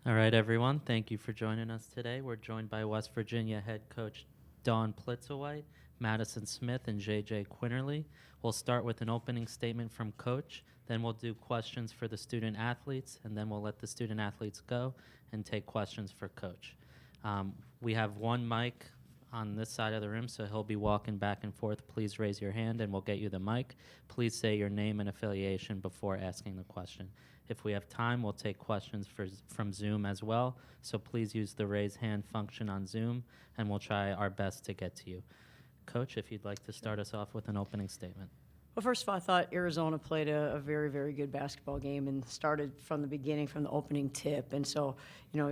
All right, everyone. Thank you for joining us today. We're joined by West Virginia head coach Dawn Plitzuweit, Madison Smith, and JJ Quinterly. We'll start with an opening statement from Coach. Then we'll do questions for the student athletes, and then we'll let the student athletes go and take questions for Coach. We have one mic on this side of the room, so he'll be walking back and forth. Please raise your hand, and we'll get you the mic. Please say your name and affiliation before asking the question. If we have time, we'll take questions from Zoom as well, so please use the raise hand function on Zoom, and we'll try our best to get to you. Coach, if you'd like to start us off with an opening statement. Well, first of all, I thought Arizona played a very, very good basketball game and started from the beginning, from the opening tip. And so,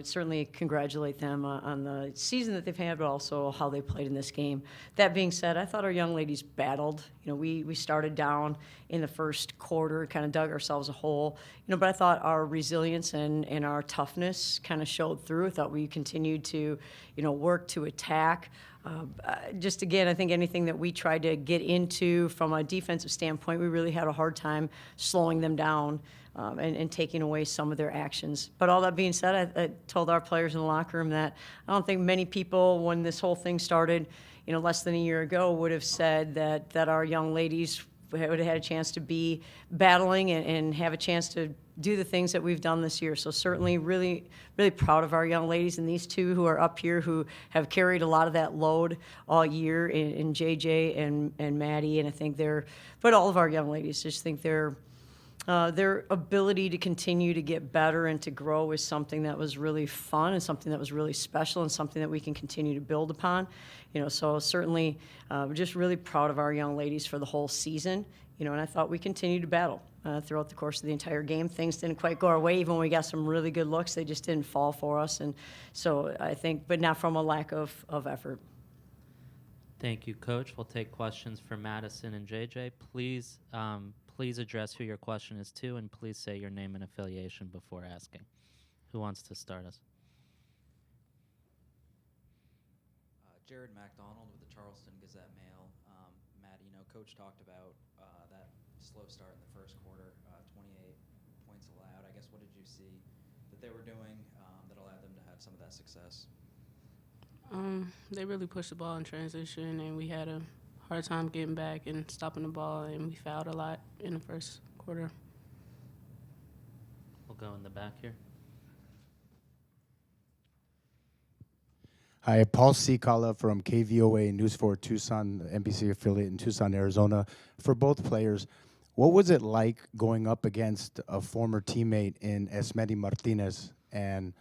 certainly congratulate them on the season that they've had, but also how they played in this game. That being said, I thought our young ladies battled. We started down in the first quarter, kind of dug ourselves a hole. But I thought our resilience and our toughness kind of showed through. I thought we continued to, work to attack. Just again, I think anything that we tried to get into from a defensive standpoint, we really had a hard time slowing them down and taking away some of their actions. But all that being said, I told our players in the locker room that I don't think many people, when this whole thing started, less than a year ago, would have said that our young ladies would have had a chance to be battling and have a chance to do the things that we've done this year. So certainly really, really proud of our young ladies and these two who are up here who have carried a lot of that load all year in JJ and Maddie. And I think but all of our young ladies just think their ability to continue to get better and to grow is something that was really fun and something that was really special and something that we can continue to build upon. So certainly just really proud of our young ladies for the whole season. And I thought we continued to battle throughout the course of the entire game. Things didn't quite go our way, even when we got some really good looks. They just didn't fall for us. And so I think, but not from a lack of effort. Thank you, Coach. We'll take questions for Madison and JJ. Please address who your question is to, and please say your name and affiliation before asking. Who wants to start us? Jared MacDonald with the Charleston Gazette-Mail. Matt, Coach talked about that slow start in the first quarter, 28 points allowed. I guess what did you see that they were doing that allowed them to have some of that success? They really pushed the ball in transition, and we had a hard time getting back and stopping the ball, and we fouled a lot in the first quarter. We'll go in the back here. Hi, Paul Sikala from KVOA News 4 Tucson, the NBC affiliate in Tucson, Arizona. For both players, what was it like going up against a former teammate in Esmeri Martinez, and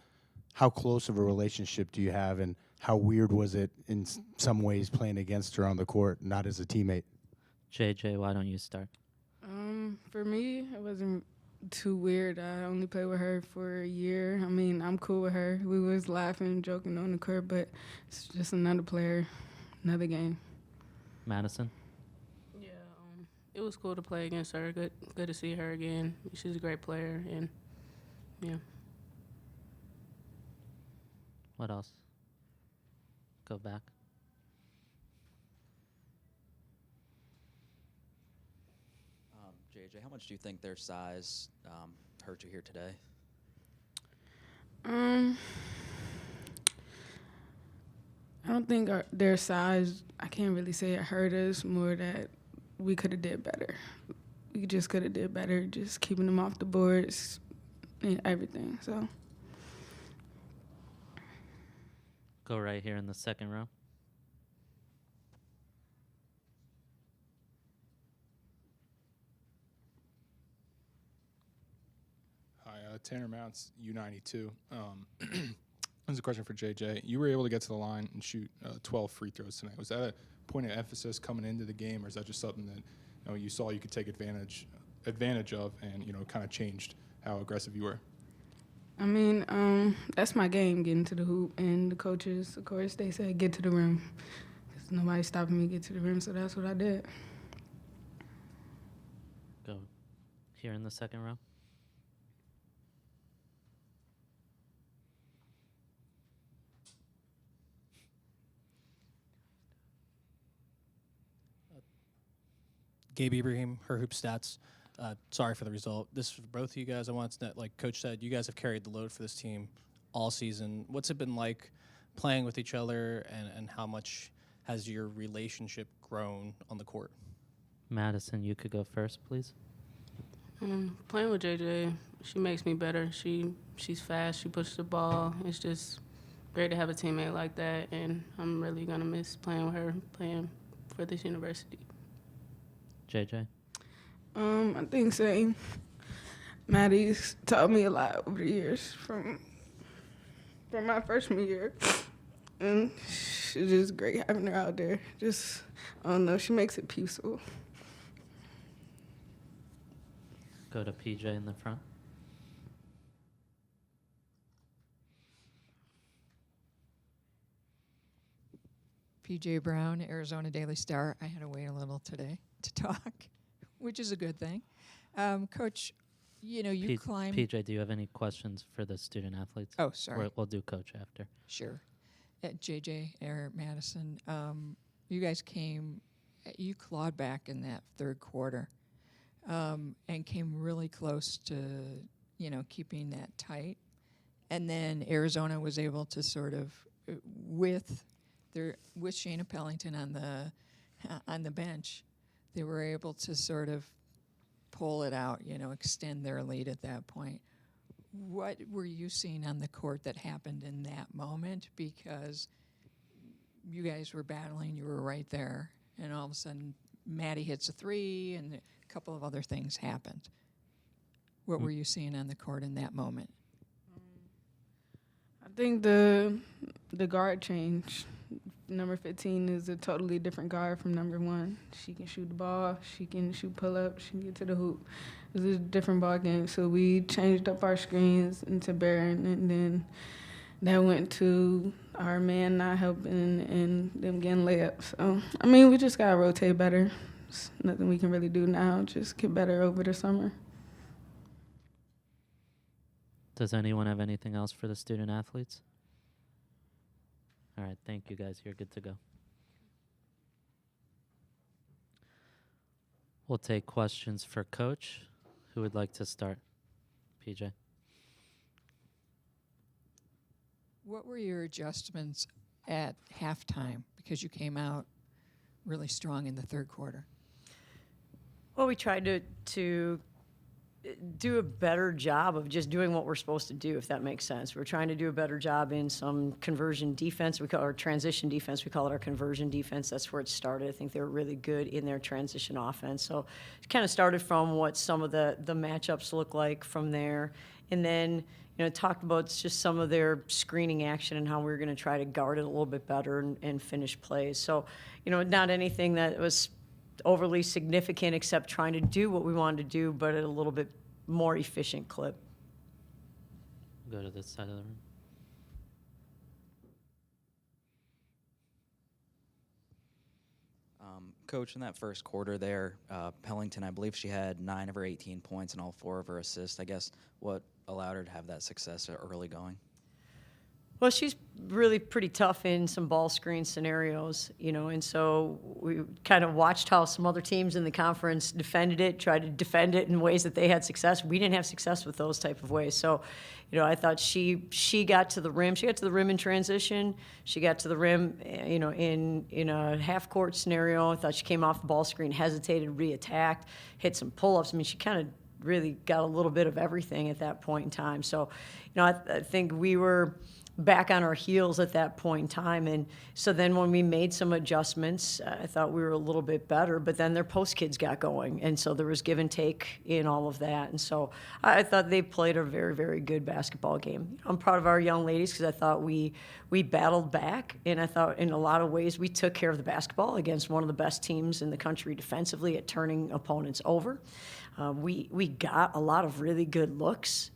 how close of a relationship do you have, and how weird was it in some ways playing against her on the court, not as a teammate? JJ, why don't you start? For me, it wasn't too weird. I only played with her for a year. I mean, I'm cool with her. We was laughing, joking on the court, but it's just another player, another game. Madison? Yeah, it was cool to play against her. Good to see her again. She's a great player, and yeah. What else? Go back. JJ, how much do you think their size hurt you here today? I don't think their size, I can't really say it hurt us, more that we could have did better. We just could have did better, just keeping them off the boards and everything, so. Go right here in the second row. Hi, Tanner Mounts, U92. This is a question for JJ. You were able to get to the line and shoot 12 free throws tonight. Was that a point of emphasis coming into the game, or is that just something that you saw you could take advantage of and kind of changed how aggressive you were? I mean, that's my game, getting to the hoop, and the coaches, of course, they said get to the rim. There's nobody stopping me to get to the rim, so that's what I did. Go here in the second row. Gabe Ibrahim, her hoop stats. Sorry for the result. This is for both of you guys. I want to, like Coach said, you guys have carried the load for this team all season. What's it been like playing with each other, and how much has your relationship grown on the court? Madison, you could go first, please. Playing with JJ, she makes me better. She's fast. She pushes the ball. It's just great to have a teammate like that, and I'm really gonna miss playing with her, playing for this university. JJ. I think same. Maddie's taught me a lot over the years from my freshman year, and she's just great having her out there. Just, I don't know, she makes it peaceful. Go to PJ in the front. PJ Brown, Arizona Daily Star. I had to wait a little today to talk, which is a good thing. Coach, you climb. PJ, do you have any questions for the student athletes? Oh, sorry. We'll do coach after. Sure. At JJ or Madison, you guys you clawed back in that third quarter and came really close to, keeping that tight. And then Arizona was able to sort of, with Shayna Pellington on the bench, they were able to sort of pull it out, extend their lead at that point. What were you seeing on the court that happened in that moment? Because you guys were battling, you were right there, and all of a sudden Maddie hits a three, and a couple of other things happened. What were you seeing on the court in that moment? I think the guard change. Number 15 is a totally different guard from number 1. She can shoot the ball, she can shoot pull-ups, she can get to the hoop. It was a different ball game, so we changed up our screens into Barron, and then that went to our man not helping and them getting layups. So, we just got to rotate better. There's nothing we can really do now, just get better over the summer. Does anyone have anything else for the student athletes? All right, thank you guys. You're good to go. We'll take questions for Coach. Who would like to start? PJ. What were your adjustments at halftime? Because you came out really strong in the third quarter. Well, we tried to do a better job of just doing what we're supposed to do, if that makes sense. We're trying to do a better job in some conversion defense. We call it our transition defense. We call it our conversion defense. That's where it started. I think they were really good in their transition offense. So it kind of started from what some of the matchups look like from there. And then, talked about just some of their screening action and how we were going to try to guard it a little bit better and finish plays. So, not anything that was overly significant except trying to do what we wanted to do, but at a little bit more efficient clip. Go to this side of the room. Coach, in that first quarter there, Pellington, I believe she had 9 of her 18 points and all 4 of her assists. I guess what allowed her to have that success early going? Well, she's really pretty tough in some ball screen scenarios, and so we kind of watched how some other teams in the conference defended it, tried to defend it in ways that they had success. We didn't have success with those type of ways. So, I thought she got to the rim. She got to the rim in transition. She got to the rim, in a half-court scenario. I thought she came off the ball screen, hesitated, re-attacked, hit some pull-ups. She kind of really got a little bit of everything at that point in time. So, I think we were back on our heels at that point in time. And so then when we made some adjustments, I thought we were a little bit better, but then their post kids got going. And so there was give and take in all of that. And so I thought they played a very, very good basketball game. I'm proud of our young ladies because I thought we battled back. And I thought in a lot of ways we took care of the basketball against one of the best teams in the country defensively at turning opponents over. We got a lot of really good looks.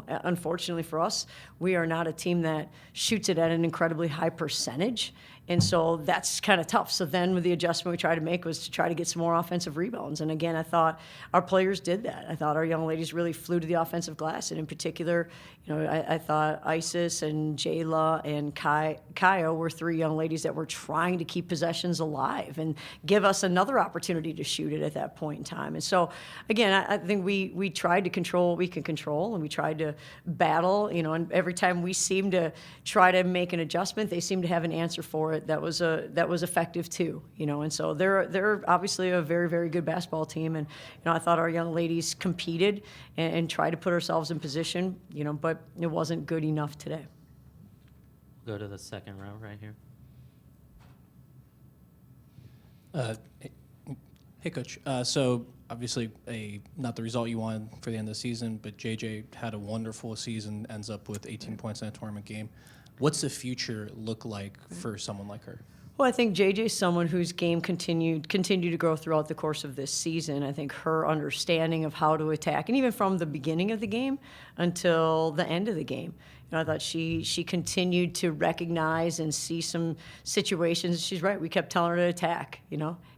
Unfortunately for us, we are not a team that shoots it at an incredibly high percentage. And so that's kind of tough. So then with the adjustment we tried to make was to try to get some more offensive rebounds. And again, I thought our players did that. I thought our young ladies really flew to the offensive glass. And in particular, I thought Isis and Jayla and Kaya were 3 young ladies that were trying to keep possessions alive and give us another opportunity to shoot it at that point in time. And so, again, I think we tried to control what we can control, and we tried to battle, and every time we seemed to try to make an adjustment, they seemed to have an answer for it that was effective too, and so they're obviously a very, very good basketball team, and I thought our young ladies competed and tried to put ourselves in position, but it wasn't good enough today. Go to the second row right here. Hey, Coach. So obviously, not the result you wanted for the end of the season, but JJ had a wonderful season, ends up with 18 points in a tournament game. What's the future look like for someone like her? Well, I think JJ's someone whose game continued to grow throughout the course of this season. I think her understanding of how to attack, and even from the beginning of the game until the end of the game, I thought she continued to recognize and see some situations. She's right. We kept telling her to attack.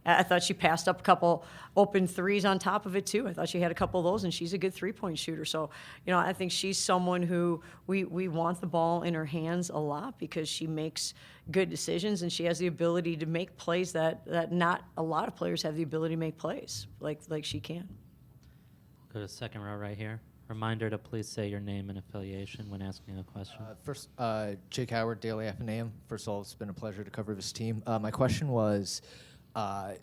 I thought she passed up a couple open threes on top of it too. I thought she had a couple of those, and she's a good 3-point shooter. So, I think she's someone who we want the ball in her hands a lot because she makes good decisions, and she has the ability to make plays that not a lot of players have the ability to make plays like she can. Go to second row right here. Reminder to please say your name and affiliation when asking a question. First, Jake Howard, Daily Athenaeum. First of all, it's been a pleasure to cover this team. My question was,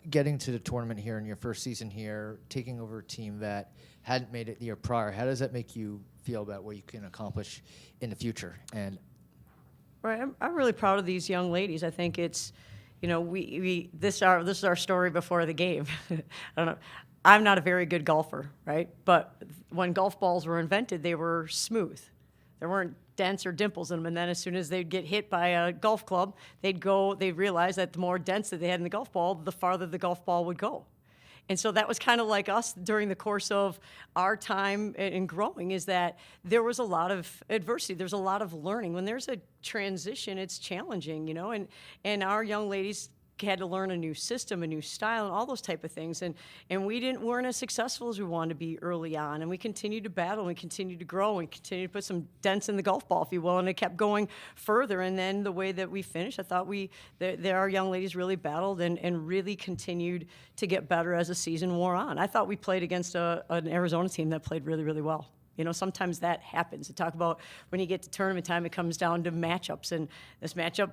getting to the tournament here in your first season here, taking over a team that hadn't made it the year prior, how does that make you feel about what you can accomplish in the future? And right, I'm really proud of these young ladies. I think it's, this is our story before the game. I don't know. I'm not a very good golfer, right? But when golf balls were invented, they were smooth. There weren't dents or dimples in them. And then as soon as they'd get hit by a golf club, they'd realize that the more dents that they had in the golf ball, the farther the golf ball would go. And so that was kind of like us during the course of our time in growing, is that there was a lot of adversity. There's a lot of learning. When there's a transition, it's challenging, and our young ladies had to learn a new system, a new style, and all those type of things. And we weren't as successful as we wanted to be early on. And we continued to battle, and we continued to grow, and continued to put some dents in the golf ball, if you will, and it kept going further. And then the way that we finished, I thought our young ladies really battled and really continued to get better as the season wore on. I thought we played against an Arizona team that played really, really well. Sometimes that happens. To talk about when you get to tournament time, it comes down to matchups, and this matchup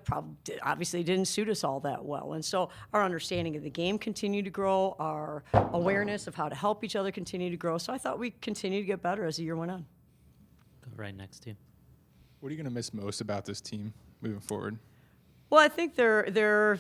obviously didn't suit us all that well. And so our understanding of the game continued to grow, our awareness of how to help each other continued to grow. So I thought we continued to get better as the year went on. Go right next to you. What are you going to miss most about this team moving forward? Well, I think their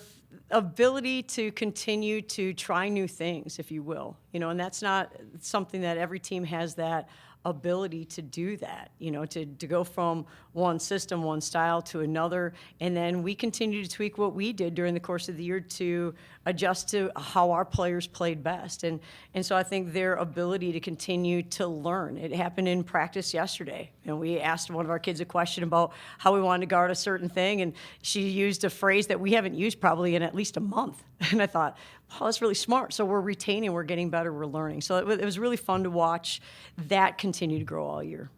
ability to continue to try new things, if you will, and that's not something that every team has that ability to do that, to go from one system, one style to another. And then we continue to tweak what we did during the course of the year to adjust to how our players played best. And so I think their ability to continue to learn. It happened in practice yesterday. We asked one of our kids a question about how we wanted to guard a certain thing, and she used a phrase that we haven't used probably in at least a month. And I thought, oh, that's really smart. So we're retaining, we're getting better, we're learning. So it was really fun to watch that continue to grow all year.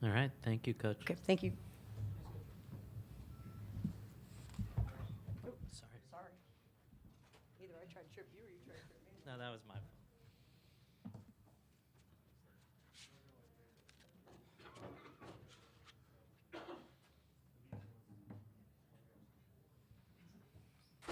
All right. Thank you, Coach. Okay, thank you. Sorry. Either I tried to trip you or you tried to trip me. No, that was my fault.